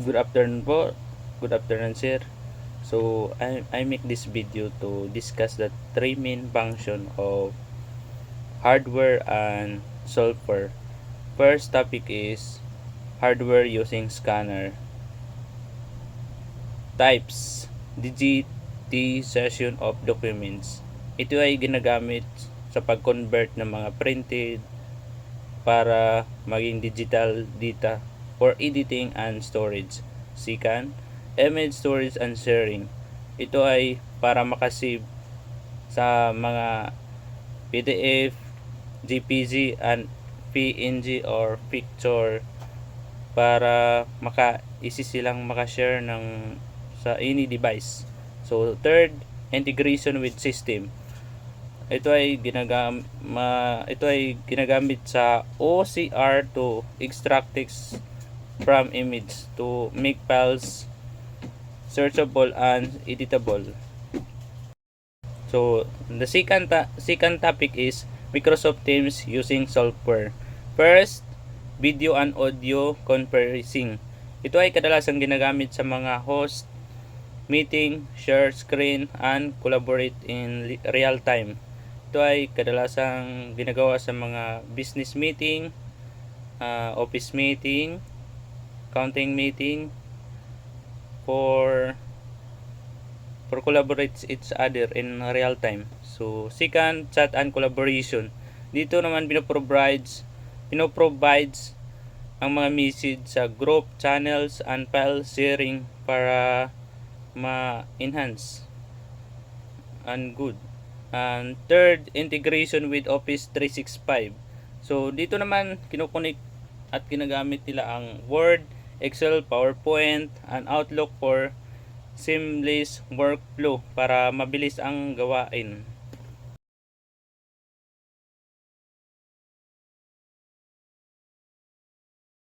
Good afternoon po. Good afternoon, sir. So, I make this video to discuss the three main function of hardware and software. First topic is hardware using scanner. Types, digitization of documents. Ito ay ginagamit sa pag-convert ng mga printed para maging digital data for editing and storage. Second, image storage and sharing. Ito ay para makasave sa mga PDF, JPG, and PNG or picture para easy silang makashare ng sa any device. So third, integration with system. Ito ay ginagamit sa OCR to extract text from image to make files searchable and editable. So the second topic is Microsoft Teams using software. First, video and audio conferencing. Ito ay kadalasang ginagamit sa mga host meeting, share screen, and collaborate in real time. Ito ay kadalasang ginagawa sa mga business meeting, office meeting, accounting meeting, for collaborate each other in real time. So, second, chat and collaboration. Dito naman pinoprovides ang mga message sa group, channels, and file sharing para ma-enhance and good. And third, integration with Office 365. So, dito naman kinukunik at ginagamit nila ang Word, Excel, PowerPoint, and Outlook for seamless workflow para mabilis ang gawain.